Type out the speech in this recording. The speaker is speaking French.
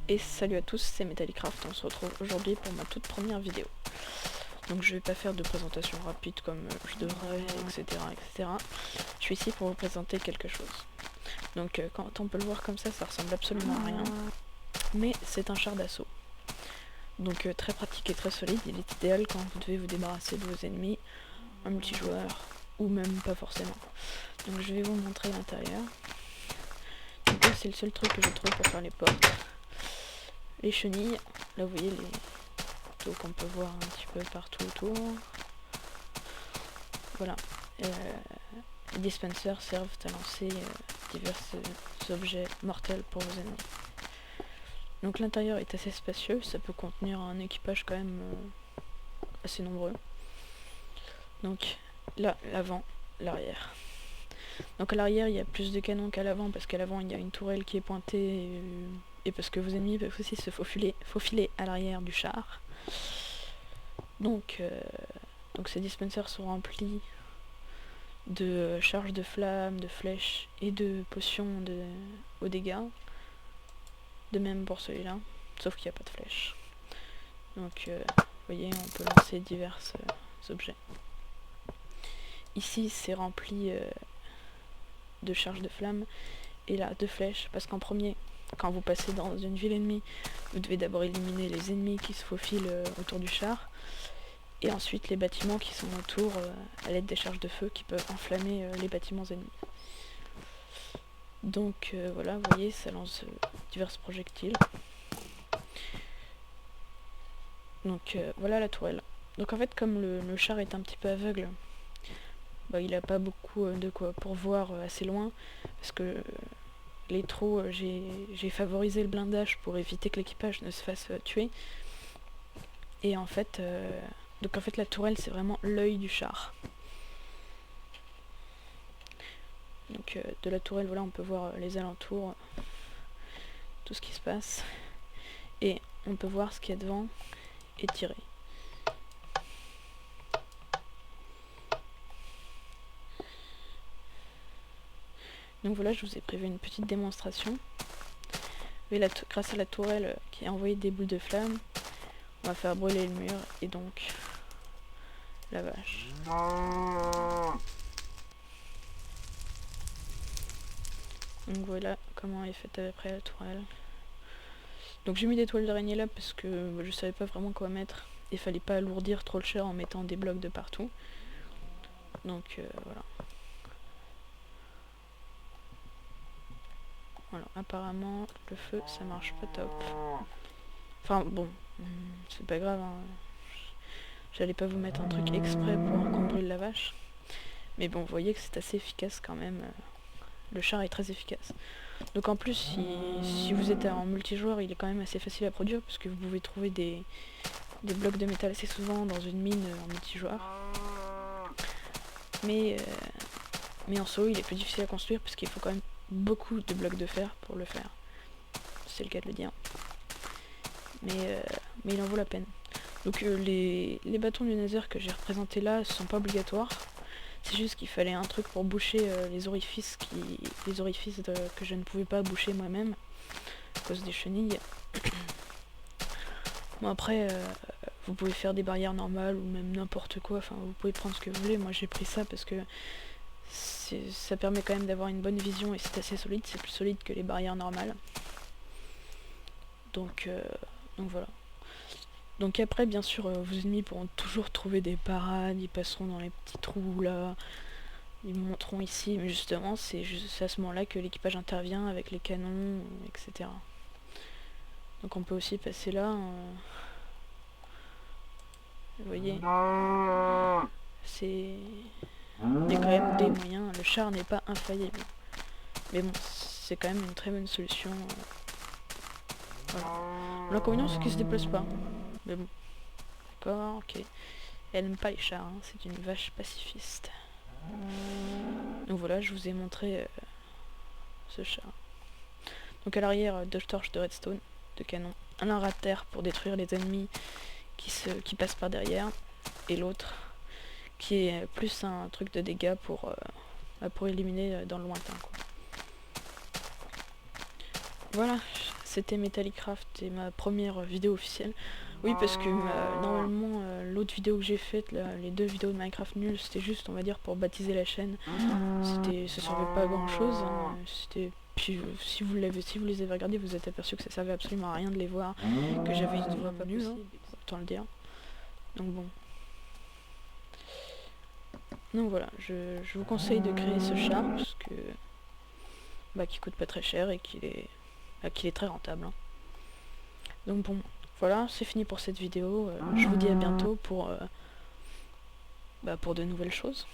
Et salut à tous, c'est Metallicraft, on se retrouve aujourd'hui pour ma toute première vidéo. Donc je vais pas faire de présentation rapide comme je devrais, etc. etc. Je suis ici pour vous présenter quelque chose. Donc quand on peut le voir comme ça ressemble absolument à rien. Mais c'est un char d'assaut. Donc très pratique et très solide, il est idéal quand vous devez vous débarrasser de vos ennemis, un multijoueur, ou même pas forcément. Donc je vais vous montrer l'intérieur. Donc là c'est le seul truc que j'ai trouvé pour faire les portes. Les chenilles, là vous voyez les taux qu'on peut voir un petit peu partout autour. Voilà. Les dispensers servent à lancer divers objets mortels pour vos ennemis. Donc l'intérieur est assez spacieux, ça peut contenir un équipage quand même assez nombreux. Donc là, l'avant, l'arrière. Donc à l'arrière il y a plus de canons qu'à l'avant parce qu'à l'avant il y a une tourelle qui est pointée et parce que vos ennemis peuvent aussi se faufiler à l'arrière du char. Donc ces dispensers sont remplis de charges de flammes, de flèches et de potions aux dégâts. De même pour celui-là, sauf qu'il n'y a pas de flèches. Donc vous voyez, on peut lancer divers objets. Ici c'est rempli de charges de flammes et là de flèches, parce qu'en premier, quand vous passez dans une ville ennemie, vous devez d'abord éliminer les ennemis qui se faufilent autour du char, et ensuite les bâtiments qui sont autour à l'aide des charges de feu qui peuvent enflammer les bâtiments ennemis. Donc voilà, vous voyez, ça lance divers projectiles. Donc voilà la tourelle. Donc en fait, comme le char est un petit peu aveugle, bah, il n'a pas beaucoup de quoi pour voir assez loin, parce que les trous, j'ai favorisé le blindage pour éviter que l'équipage ne se fasse tuer. Et en fait, la tourelle c'est vraiment l'œil du char. Donc de la tourelle, voilà, on peut voir les alentours, tout ce qui se passe, et on peut voir ce qu'il y a devant et tirer. Donc voilà, je vous ai prévu une petite démonstration. Et grâce à la tourelle qui a envoyé des boules de flammes, on va faire brûler le mur et donc la vache. Donc voilà comment est faite après la tourelle. Donc j'ai mis des toiles d'araignée là parce que je savais pas vraiment quoi mettre. Il fallait pas alourdir trop le char en mettant des blocs de partout. Donc voilà. Voilà, apparemment le feu ça marche pas top. Enfin bon, c'est pas grave, hein. J'allais pas vous mettre un truc exprès pour qu'on brûle la vache. Mais bon, vous voyez que c'est assez efficace quand même. Le char est très efficace. Donc en plus, si vous êtes en multijoueur, il est quand même assez facile à produire, parce que vous pouvez trouver des blocs de métal assez souvent dans une mine en multijoueur. Mais en solo, il est plus difficile à construire, parce qu'il faut quand même beaucoup de blocs de fer pour le faire. C'est le cas de le dire. Mais il en vaut la peine. Donc les bâtons du Nether que j'ai représentés là sont pas obligatoires. C'est juste qu'il fallait un truc pour boucher les orifices que je ne pouvais pas boucher moi-même à cause des chenilles. Bon après, vous pouvez faire des barrières normales ou même n'importe quoi, enfin vous pouvez prendre ce que vous voulez. Moi j'ai pris ça parce que ça permet quand même d'avoir une bonne vision et c'est assez solide, c'est plus solide que les barrières normales. Donc voilà. Donc après, bien sûr, vos ennemis pourront toujours trouver des parades, ils passeront dans les petits trous là, ils monteront ici, mais justement, c'est à ce moment-là que l'équipage intervient avec les canons, etc. Donc on peut aussi passer là, vous voyez, il y a quand même des moyens, le char n'est pas infaillible. Mais bon, c'est quand même une très bonne solution. Voilà. L'inconvénient, c'est qu'il se déplace pas. Mais bon, d'accord, ok. Elle n'aime pas les chars, hein, c'est une vache pacifiste. Donc voilà, je vous ai montré ce char. Donc à l'arrière, deux torches de redstone, de canon. Un à terre pour détruire les ennemis qui passent par derrière. Et l'autre qui est plus un truc de dégâts pour éliminer dans le lointain, quoi. Voilà, c'était Metallicraft et ma première vidéo officielle. Oui, parce que normalement, l'autre vidéo que j'ai faite, les 2 vidéos de Minecraft nulles, c'était juste, on va dire, pour baptiser la chaîne. Ça servait pas à grand chose. Puis si vous les avez regardés, vous êtes aperçu que ça servait absolument à rien de les voir, que j'avais une voix pas nulle, autant le dire. Donc bon. Donc voilà, je vous conseille de créer ce charme, parce que qui coûte pas très cher et qu'il est très rentable. Hein. Donc bon, voilà, c'est fini pour cette vidéo. Je vous dis à bientôt pour de nouvelles choses.